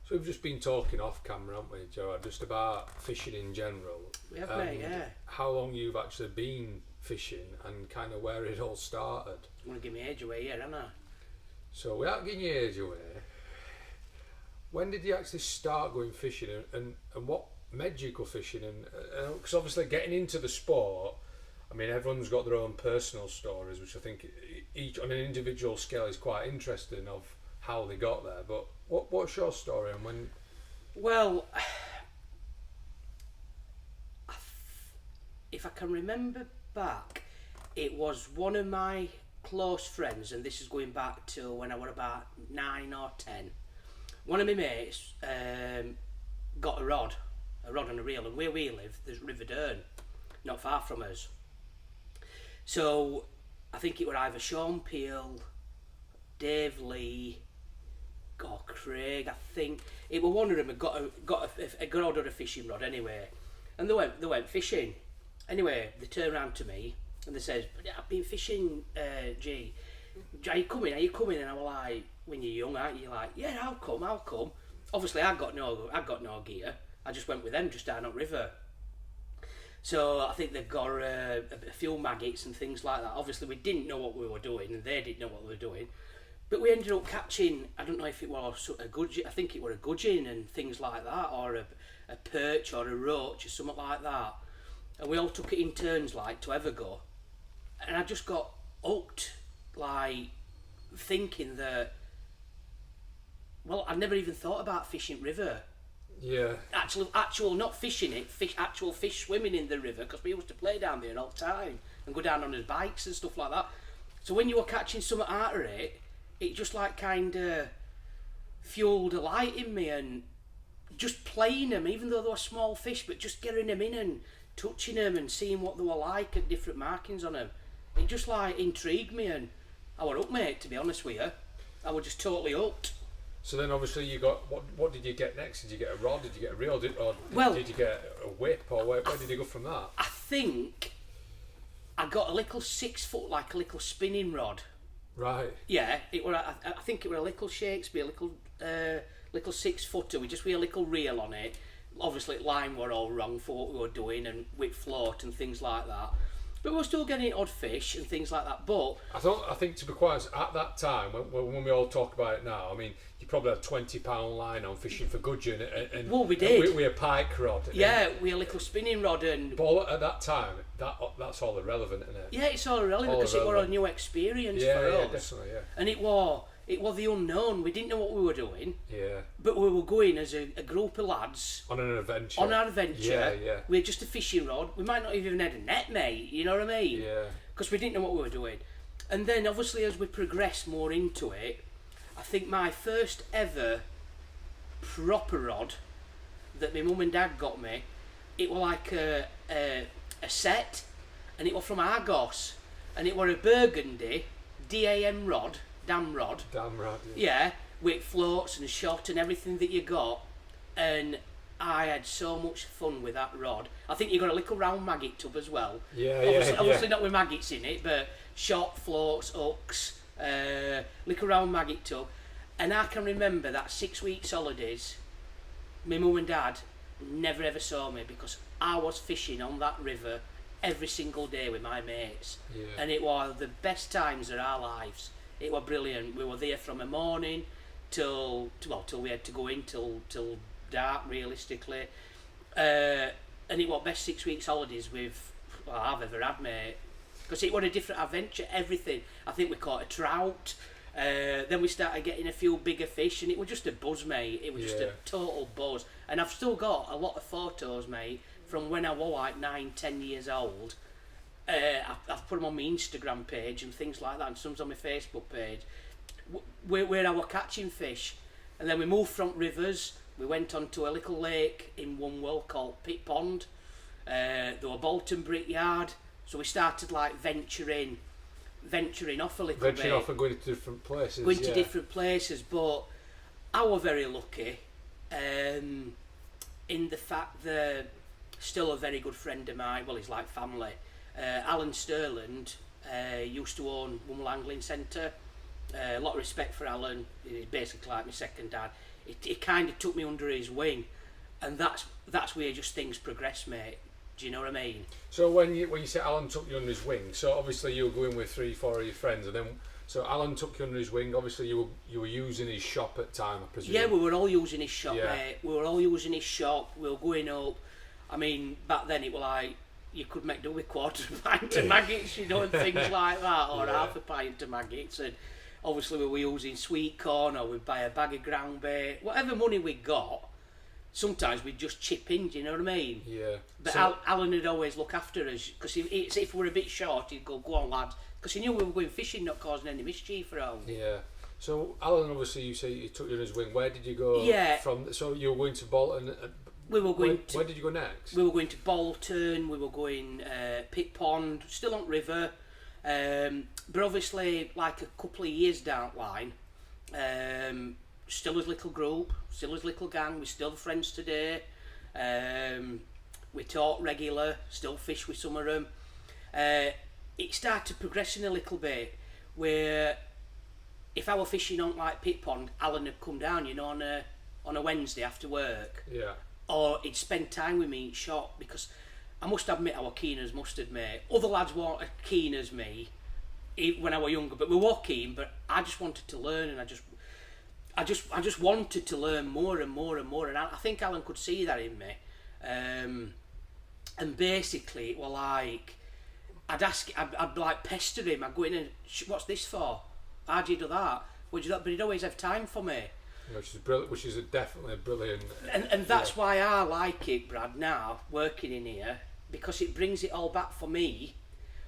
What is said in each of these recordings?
So we've just been talking off camera, haven't we, Gerrard, just about fishing in general. We have, mate, yeah. How long you've actually been fishing and kind of where it all started. You want to give me age away here, haven't I? So without giving your age away, when did you actually start going fishing and what made you go fishing? And because obviously getting into the sport, I mean, everyone's got their own personal stories, which I think each on an individual scale is quite interesting of how they got there. But what's your story and when? Well, if I can remember back, it was one of my close friends, and this is going back to when I was about 9 or 10. One of my mates got a rod and a reel, and where we live, there's River Dern, not far from us. So I think it were either Sean Peel, Dave Lee, or Craig. I think it were one of them had got a rod or a fishing rod anyway, and they went fishing. Anyway, they turned around to me and they said, "I've been fishing, G. Are you coming? And I was like, when you're young, aren't you? You're like, yeah, I'll come. Obviously, I got no gear. I just went with them just down at river. So I think they've got a few maggots and things like that. Obviously, we didn't know what we were doing, and they didn't know what we were doing. But we ended up catching, I don't know if it was a gudgeon, I think it was a gudgeon and things like that, or a perch or a roach or something like that. And we all took it in turns, like, to ever go. And I just got hooked, like, thinking that, well, I never even thought about fishing river. Yeah. Actual, not fishing it, actual fish swimming in the river, because we used to play down there all the time and go down on his bikes and stuff like that. So when you were catching something out of it, it just like kind of fueled a light in me, and just playing them, even though they were small fish, but just getting them in and touching them and seeing what they were like and different markings on them. It just like intrigued me, and I were hooked, mate, to be honest with you. I was just totally hooked. So then obviously you got, what did you get next? Did you get a rod? Did you get a reel? Did you get a whip? Or where did you go from that? I think I got a little 6 foot, like a little spinning rod. Right. Yeah, it were. I think it were a little Shakespeare, little 6 footer with just with a little reel on it. Obviously, line were all wrong for what we were doing, and with float and things like that. But we were still getting odd fish and things like that. But I think to be quite honest, at that time, when we all talk about it now, I mean, you probably had £20 line on fishing for gudgeon, and well, we did with a pike rod. Yeah, with a little spinning rod, and but at that time, that's all irrelevant, isn't it? Yeah, it's all irrelevant because it was a new experience for us. Yeah, definitely, yeah. And it was the unknown. We didn't know what we were doing. Yeah. But we were going as a group of lads on an adventure. On our adventure. Yeah. We had just a fishing rod. We might not even had a net, mate. You know what I mean? Yeah. Because we didn't know what we were doing. And then obviously as we progressed more into it, I think my first ever proper rod that my mum and dad got me, it was like a set, and it was from Argos, and it was a burgundy DAM rod, dam rod. Yeah, with floats and shot and everything that you got, and I had so much fun with that rod. I think you got a little round maggot tub as well. Obviously not with maggots in it, but shot, floats, hooks, little round maggot tub. And I can remember that 6 weeks holidays, my mum and dad never ever saw me because I was fishing on that river every single day with my mates. Yeah. And it was the best times of our lives. It was brilliant. We were there from the morning till we had to go in till dark, realistically. And it was best 6 weeks holidays I've ever had, mate. Because it was a different adventure, everything. I think we caught a trout. Then we started getting a few bigger fish, and it was just a buzz, mate. It was just a total buzz. And I've still got a lot of photos, mate, from when I was like 9-10 years old. I've put them on my Instagram page and things like that, and some's on my Facebook page, where I was catching fish. And then we moved from rivers. We went on to a little lake in Wunwell called Pit Pond. There were Bolton Brickyard. So we started like venturing off a little bit. Venturing off and going to different places. Going to different places, but I was very lucky in the fact that still a very good friend of mine, well, he's like family, Alan Sterland, used to own Wunwell Angling Centre. A lot of respect for Alan. He's basically like my second dad. he kind of took me under his wing, and that's where just things progress, mate. Do you know what I mean? So when you say Alan took you under his wing, so obviously you were going with 3-4 of your friends, and then so Alan took you under his wing. Obviously you were using his shop at the time, I presume. Yeah, we were all using his shop, mate. We were all using his shop. We were going up. I mean, back then it was like you could make do with quarter of a pint of maggots, you know, and things like that, or half a pint of maggots. And obviously we were using sweet corn, or we'd buy a bag of ground bait, whatever money we got. Sometimes we'd just chip in, do you know what I mean? Yeah. But So, Alan would always look after us, because if we were a bit short, he'd go on, lads, because he knew we were going fishing, not causing any mischief around. yeah. So Alan, obviously you say he took you under his wing. Where did you go from? So you were going to Bolton. We were going where did you go next? We were going to Bolton, we were going Pit Pond, still on river. But obviously, like a couple of years down the line, still as little group, still as little gang, we're still friends today. We talk regular, still fish with some of them. It started progressing a little bit, where if I were fishing on like Pit Pond, Alan would come down, you know, on a Wednesday after work. Yeah. Or he'd spend time with me in shop, because I must admit I was keen as mustard, mate. Other lads weren't as keen as me when I was younger, but we were keen. But I just wanted to learn, and I just wanted to learn more and more and more. And I think Alan could see that in me. And basically, it was like I'd like pester him. I'd go in and, what's this for? How do you do that? Would you do that? But he'd always have time for me. Which is brilliant. Which is definitely a brilliant. And that's why I like it, Brad. Now working in here, because it brings it all back for me.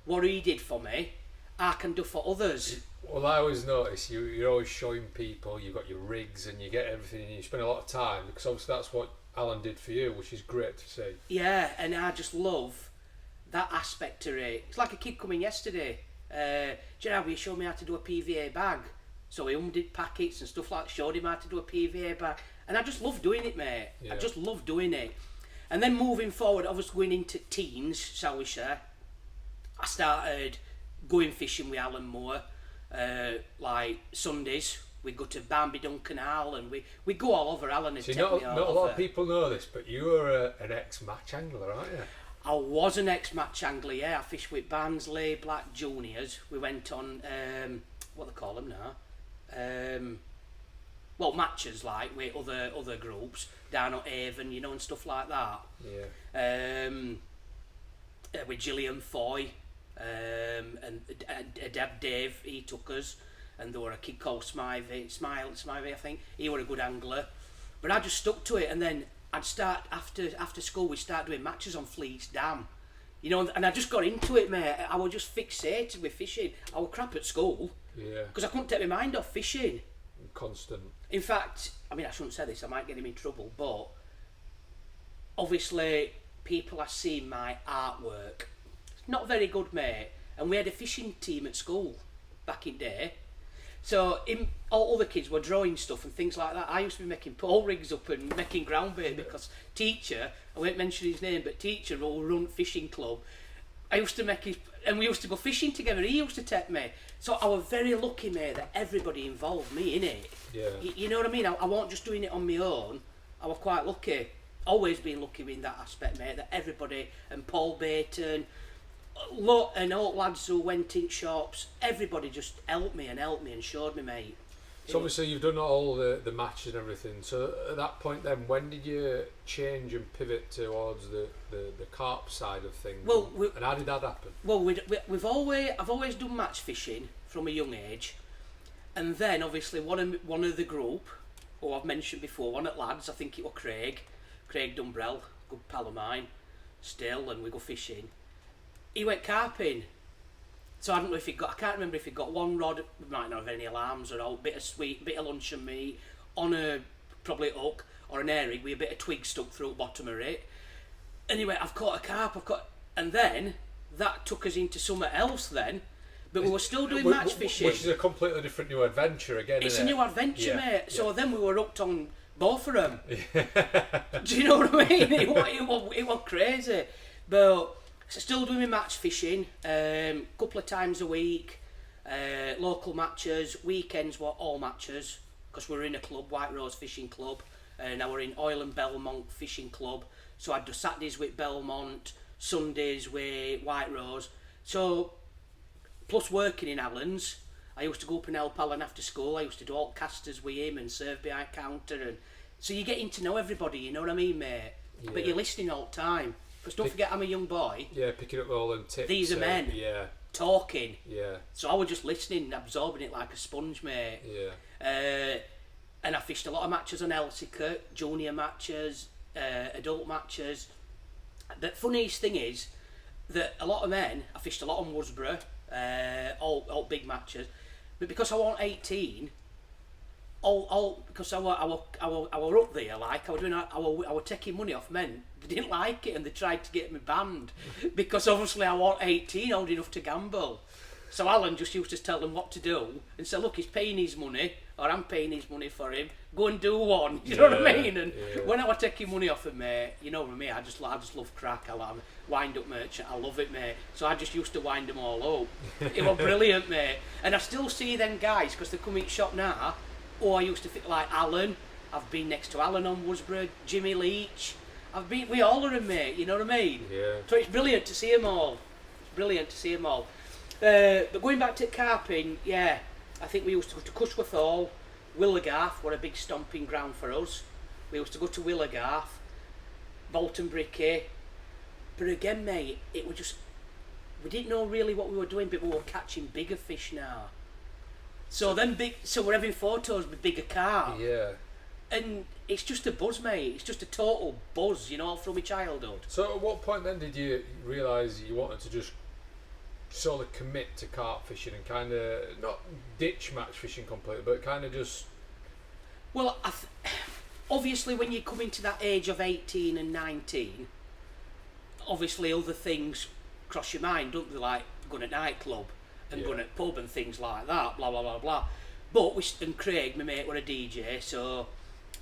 What he did for me, I can do for others. Well, I always notice you're always showing people. You've got your rigs and you get everything, and you spend a lot of time, because obviously that's what Alan did for you, which is great to see. Yeah, and I just love that aspect to it. It's like a kid coming yesterday. Gerrard, you showed me how to do a PVA bag. So he undid packets and stuff like that, showed him how to do a PVA bag. And I just love doing it, mate. Yeah. I just love doing it. And then moving forward, obviously going into teens, shall we say, I started going fishing with Alan more. Like Sundays, we go to Bambi-Dun Canal, and we go all over. Alan would take me all not over. a lot of people know this, but you were an ex-match angler, aren't you? I was an ex-match angler, yeah. I fished with Barnsley Black Juniors. We went on, what they call them now? Well, matches like with other groups down at Avon, you know, and stuff like that. Yeah. With Gillian Foy, and Dave, he took us, and there were a kid called Smivey, I think. He were a good angler, but I just stuck to it. And then I'd start after school. We start doing matches on Fleets Dam, you know, and I just got into it, mate. I was just fixated with fishing. I was crap at school. Yeah. Because I couldn't take my mind off fishing. Constant. In fact, I mean, I shouldn't say this, I might get him in trouble, but obviously people are seeing my artwork. It's not very good, mate. And we had a fishing team at school back in day. So all other kids were drawing stuff and things like that. I used to be making pole rigs up and making ground bait, because teacher, I won't mention his name, but teacher who run fishing club, I used to make his, and we used to go fishing together. He used to take me. So I was very lucky, mate, that everybody involved me in it. Yeah. You know what I mean? I wasn't just doing it on my own. I was quite lucky. Always been lucky in that aspect, mate, that everybody, and Paul Bayton, and all lads who went in shops, everybody just helped me and showed me, mate. So obviously you've done all the matches and everything. So at that point then, when did you change and pivot towards the carp side of things? Well, and how did that happen? Well, I've always done match fishing from a young age, and then obviously one of the group, who I've mentioned before, one at lads, I think it was Craig Dumbrell, good pal of mine, still, and we go fishing. He went carping. So I don't know if I can't remember if he got one rod, we might not have any alarms or a bit of sweet, bit of luncheon meat, on a probably hook or an herring with a bit of twig stuck through the bottom of it. Anyway, I've caught a carp, and then that took us into something else then, but we were still doing match fishing. Which is a completely different new adventure again, It's isn't a new adventure, yeah. mate. So then we were hooked on both of them. Yeah. Do you know what I mean? It was crazy. But still doing my match fishing, couple of times a week, local matches, weekends were all matches, because we were in a club, White Rose Fishing Club, and I were in Oil and Belmont Fishing Club. So I'd do Saturdays with Belmont, Sundays with White Rose. So, plus working in Allen's, I used to go up and help Alan after school. I used to do all casters with him and serve behind counter. And so you're getting to know everybody, you know what I mean, mate? Yeah. But you're listening all the time. Because don't forget, I'm a young boy. Yeah, picking up all them tips. These are men. Yeah. Talking. Yeah. So I was just listening, absorbing it like a sponge, mate. Yeah. And I fished a lot of matches on Elsica, junior matches, adult matches. The funniest thing is that a lot of men, I fished a lot on Worsborough, all big matches, but because I wasn't 18, because I were up there, like I was taking money off men. They didn't like it and they tried to get me banned because obviously I wasn't 18, old enough to gamble. So Alan just used to tell them what to do and say, look, he's paying his money, or I'm paying his money for him, go and do one, you know what I mean? And when I was taking money off him, mate, you know what I mean, I just love crack, I like wind-up merchant, I love it, mate. So I just used to wind them all up. It was brilliant, mate. And I still see them guys, because they come in shop now, I used to fit like Alan, I've been next to Alan on Worsborough, Jimmy Leach, I've been with all of them, mate, you know what I mean? Yeah. So it's brilliant to see them all. It's brilliant to see them all. But going back to carping, yeah, I think we used to go to Cushworth Hall, Willigarth were a big stomping ground for us. We used to go to Willigarth, Bolton Bricky, but again, mate, it was just, we didn't know really what we were doing, but we were catching bigger fish now. So we're having photos with bigger carp. Yeah. And it's just a buzz, mate. It's just a total buzz, you know, all through my childhood. So at what point then did you realise you wanted to just sort of commit to carp fishing and kind of not ditch match fishing completely, but kind of just? Well, obviously when you come into that age of 18 and 19, obviously other things cross your mind, don't they? Like going to nightclub and going to pub and things like that, blah blah blah blah. But and Craig, my mate, were a DJ, so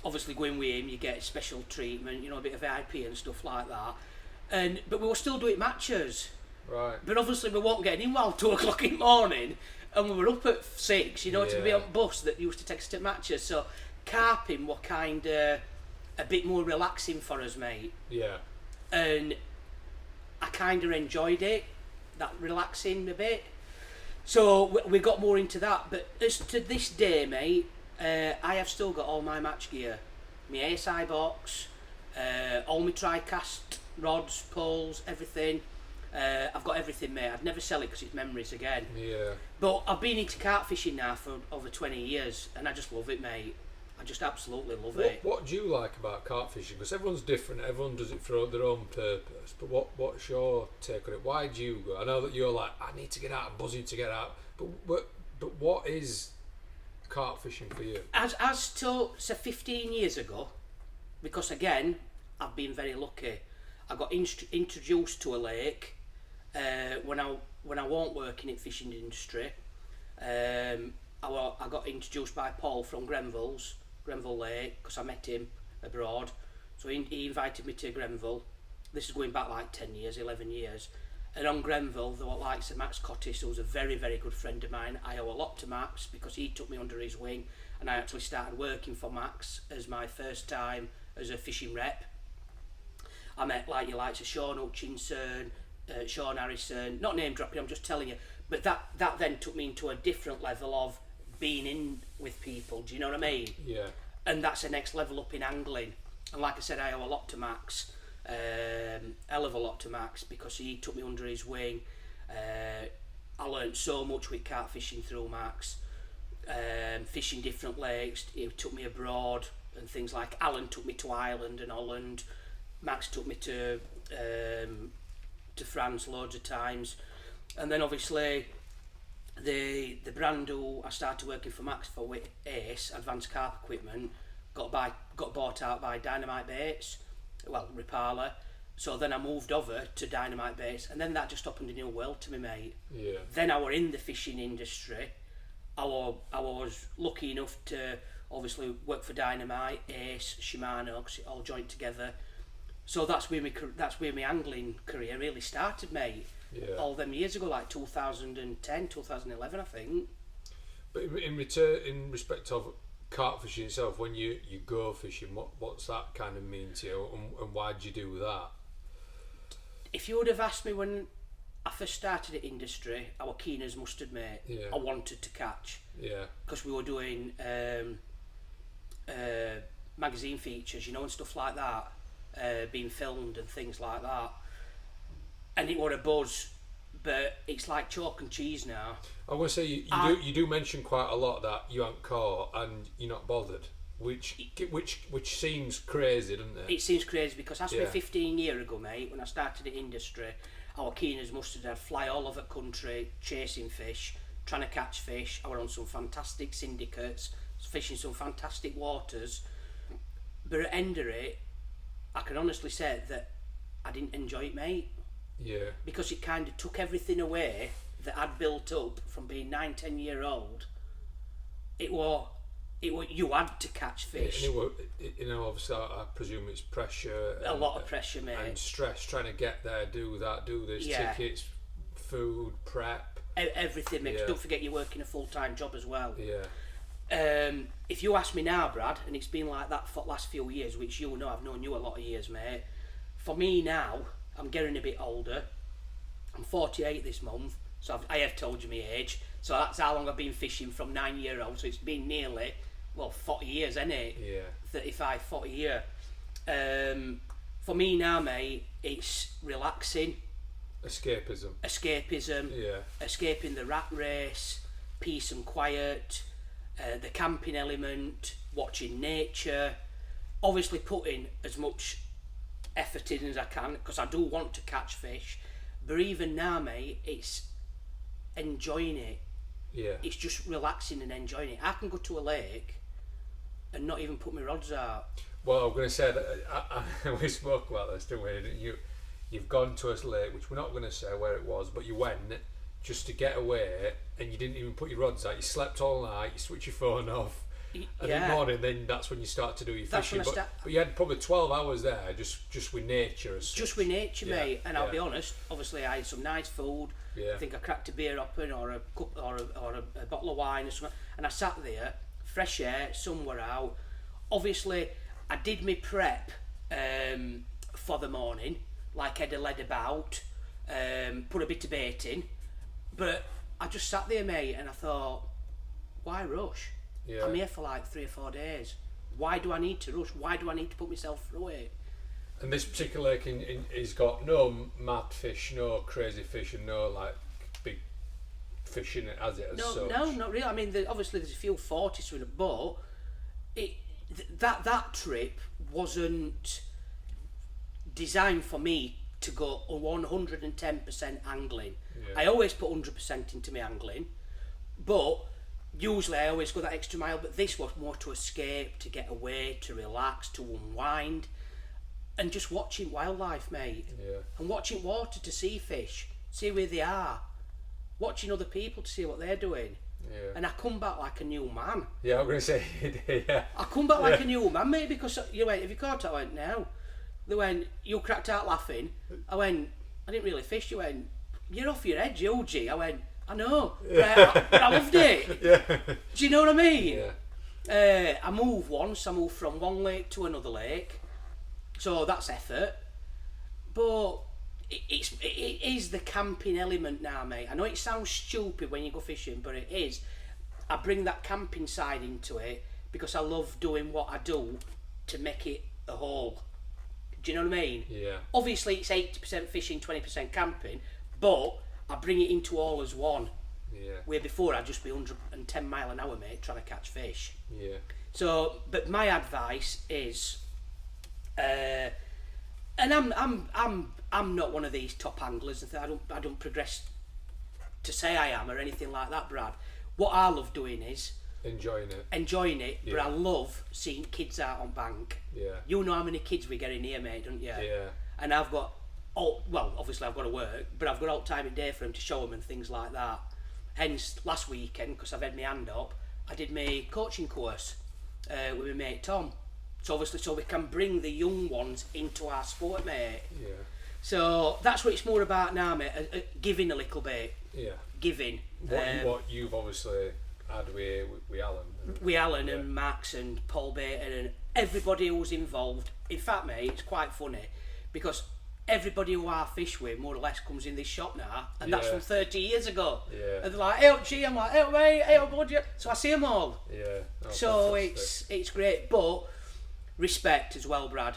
obviously going with him, you get special treatment, you know, a bit of VIP and stuff like that. But we were still doing matches. Right. But obviously we weren't getting in while 2 o'clock in the morning, and we were up at 6, you know, to be on bus that used to take us to matches. So carping were kind of a bit more relaxing for us, mate. Yeah. And I kind of enjoyed it, that relaxing a bit. So we got more into that. But as to this day, mate, I have still got all my match gear. My ASI box, all my tri-cast rods, poles, everything. I've got everything, mate. I'd never sell it because it's memories again. Yeah. But I've been into carp fishing now for over 20 years and I just love it, mate. I just absolutely love it. What do you like about carp fishing? Because everyone's different, everyone does it for their own purpose. But what's your take on it? Why do you go? I know that you're like, I need to get out, I'm buzzing to get out. But what is carp fishing for you? As to 15 years ago, because again, I've been very lucky. I got introduced to a lake when I weren't working in fishing industry. I got introduced by Paul from Grenville Lake, because I met him abroad. So he invited me to Grenville. This is going back like 10 years, 11 years. And on Grenville, there were like Sir Max Cottis, who was a very, very good friend of mine. I owe a lot to Max because he took me under his wing, and I actually started working for Max as my first time as a fishing rep. I met like your likes of Sean Hutchinson, Sean Harrison, not name dropping, I'm just telling you, but that then took me into a different level of being in with people, do you know what I mean? Yeah. And that's the next level up in angling. And like I said, I owe a lot to Max, hell of a lot to Max, because he took me under his wing. I learned so much with carp fishing through Max, fishing different lakes. He took me abroad and things like Alan took me to Ireland and Holland. Max took me to France loads of times, and then obviously the brand who I started working for Max for with Ace Advanced Carp Equipment got bought out by Dynamite Baits, well, Rapala. So then I moved over to Dynamite Baits, and then that just opened a new world to me, mate. Yeah. Then I were in the fishing industry. I was lucky enough to obviously work for Dynamite, Ace, Shimano, 'cause it all joined together. So that's where my angling career really started, mate. Yeah. All them years ago, like 2010, 2011, I think. But in respect of carp fishing itself, when you go fishing, what's that kind of mean to you, and why'd you do that? If you would have asked me when I first started the industry, I was keen as mustard, mate. Yeah. I wanted to catch. Yeah. Because we were doing magazine features, and stuff like that, being filmed and things like that. And it was a buzz, but it's like chalk and cheese now. I want to say you do mention quite a lot that you aren't caught and you're not bothered, which seems crazy, doesn't it? It seems crazy because ask me 15 years ago, mate, when I started the industry, I was keen as mustard. I'd fly all over the country chasing fish, trying to catch fish. I was on some fantastic syndicates, fishing some fantastic waters. But at the end of it, I can honestly say that I didn't enjoy it, mate. Yeah. Because it kind of took everything away that I'd built up from being 9-10 year old. It was you had to catch fish. And obviously I presume it's pressure. A lot of pressure, mate. And stress trying to get there, do that, do this, tickets, food, prep. Everything, mate. Don't forget you're working a full-time job as well. Yeah. If you ask me now, Brad, and it's been like that for the last few years, which you know I've known you a lot of years, mate. For me now, I'm getting a bit older. I'm 48 this month, so I have told you my age. So that's how long I've been fishing from 9-year-old. So it's been nearly, 40 years, isn't it? Yeah. 35, 40 years. For me now, mate, it's relaxing. Escapism. Yeah. Escaping the rat race, peace and quiet, the camping element, watching nature, obviously putting as much effort in as I can because I do want to catch fish, but even now, mate, it's enjoying it. Yeah. It's just relaxing and enjoying it. I can go to a lake and not even put my rods out. Well, I'm going to say that we spoke about this, didn't we? You've gone to a lake, which we're not going to say where it was, but you went just to get away, and you didn't even put your rods out. You slept all night. You switched your phone off. And in the morning, then that's when you start to do your fishing. But you had probably 12 hours there, just with nature. Just with nature, mate. And I'll be honest. Obviously, I had some nice food. Yeah. I think I cracked a beer open or a cup or a bottle of wine or something. And I sat there, fresh air, sun were out. Obviously, I did my prep for the morning, like I'd led about, put a bit of bait in, but I just sat there, mate, and I thought, why rush? Yeah. I'm here for like 3 or 4 days. Why do I need to rush? Why do I need to put myself through it? And this particular lake has got no mad fish, no crazy fish, and no like big fish in it, as it as such. No, not really. I mean, obviously there's a few 40s in it, but that trip wasn't designed for me to go 110% angling. Yeah. I always put 100% into my angling, but usually I always go that extra mile. But this was more to escape, to get away, to relax, to unwind, and just watching wildlife, mate. Yeah. And watching water to see fish, see where they are, watching other people to see what they're doing. Yeah. And I come back like a new man. Yeah, I'm going to say, yeah. I come back like a new man, mate, because you went, have you caught it? I went, no. They went, you cracked out laughing. I went, I didn't really fish. You went, you're off your head, you G. I went, I know, but I loved it. Yeah. Do you know what I mean? Yeah. I moved once. I moved from one lake to another lake, so that's effort. But it is the camping element now, mate. I know it sounds stupid when you go fishing, but it is. I bring that camping side into it because I love doing what I do to make it a whole. Do you know what I mean? Yeah. Obviously, it's 80% fishing, 20% camping, but I bring it into all as one. Yeah. Where before I'd just be 110 mile an hour, mate, trying to catch fish. Yeah. So, but my advice is, and I'm not one of these top anglers. I don't progress to say I am or anything like that, Brad. What I love doing is enjoying it, but I love seeing kids out on bank. Yeah. You know how many kids we get in here, mate, don't you? Yeah. And I've got obviously I've got to work, but I've got all time of day for them to show them and things like that. Hence, last weekend, because I've had my hand up, I did my coaching course with my mate Tom. So obviously, so we can bring the young ones into our sport, mate. Yeah. So that's what it's more about now, mate. Giving a little bit. Yeah. Giving. What you've obviously had with Alan. With Alan and Max and Paul Baton and everybody who was involved. In fact, mate, it's quite funny because everybody who I fish with more or less comes in this shop now, and that's from 30 years ago. Yeah. And they're like, hey up G, I'm like, hey up mate, hey up bud. So I see them all. Yeah. Oh, So fantastic. it's great, but respect as well, Brad.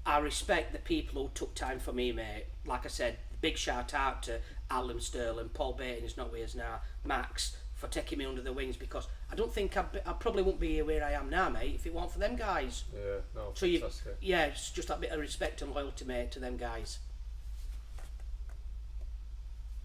I respect the people who took time for me, mate. Like I said, big shout out to Alan Sterling, Paul Baton is not with us now, Max, for taking me under the wings, because I don't think I probably wouldn't be where I am now, mate, if it weren't for them guys. Yeah, no, So fantastic. it's just that bit of respect and loyalty, mate, to them guys.